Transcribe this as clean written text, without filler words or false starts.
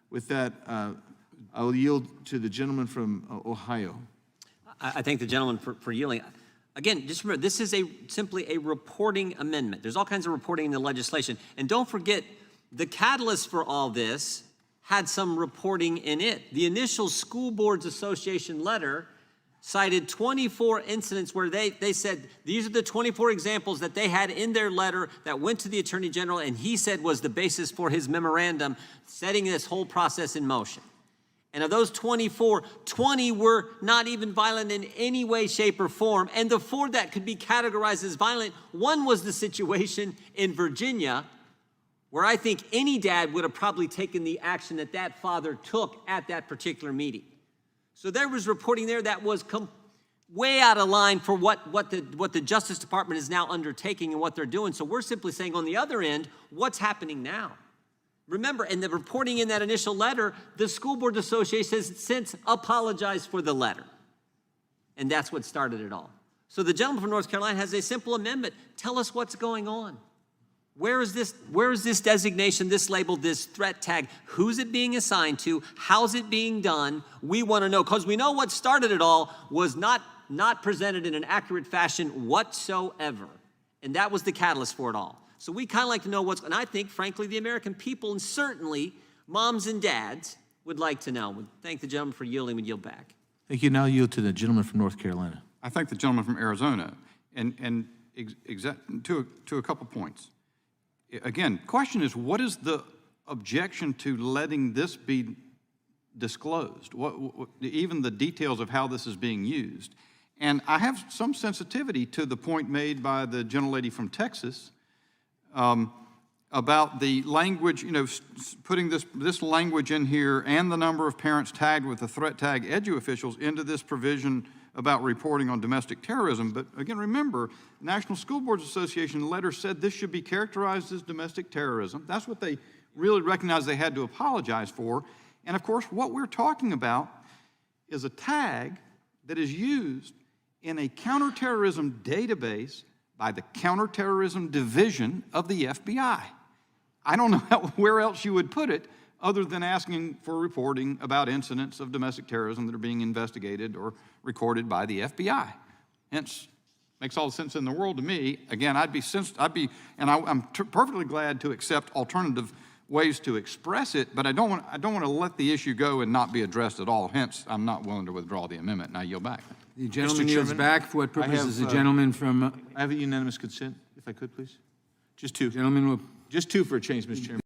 With that, I will yield to the gentleman from Ohio. I thank the gentleman for yielding. Again, just remember, this is simply a reporting amendment. There's all kinds of reporting in the legislation. And don't forget, the catalyst for all this had some reporting in it. The initial School Boards Association letter cited 24 incidents where they said these are the 24 examples that they had in their letter that went to the Attorney General, and he said was the basis for his memorandum setting this whole process in motion. And of those 24, 20 were not even violent in any way, shape, or form. And the 4 that could be categorized as violent, one was the situation in Virginia, where I think any dad would have probably taken the action that that father took at that particular meeting. So there was reporting there that was way out of line for what the Justice Department is now undertaking and what they're doing. So we're simply saying on the other end, what's happening now? Remember, in the reporting in that initial letter, the School Board Association has since apologized for the letter. And that's what started it all. So the gentleman from North Carolina has a simple amendment. Tell us what's going on. Where is this designation, this label, this threat tag? Who's it being assigned to? How's it being done? We want to know, because we know what started it all was not presented in an accurate fashion whatsoever. And that was the catalyst for it all. So we kind of like to know what's, and I think, frankly, the American people, and certainly moms and dads, would like to know. We thank the gentleman for yielding. We yield back. Thank you. Now yield to the gentleman from North Carolina. I thank the gentleman from Arizona, and to a couple points. Again, question is, what is the objection to letting this be disclosed? Even the details of how this is being used. And I have some sensitivity to the point made by the gentlelady from Texas about the language, putting this language in here and the number of parents tagged with the threat tag edu officials into this provision about reporting on domestic terrorism. But again, remember, the National School Boards Association letter said this should be characterized as domestic terrorism. That's what they really recognized they had to apologize for. And of course, what we're talking about is a tag that is used in a counterterrorism database by the Counterterrorism Division of the FBI. I don't know where else you would put it other than asking for reporting about incidents of domestic terrorism that are being investigated or recorded by the FBI. Hence, makes all the sense in the world to me. Again, I'm perfectly glad to accept alternative ways to express it, but I don't want to let the issue go and not be addressed at all. Hence, I'm not willing to withdraw the amendment, and I yield back. The gentleman yields back. For what purpose is the gentleman from? I have a unanimous consent, if I could, please. Just 2. Gentleman will. Just 2 for a change, Mr. Chairman.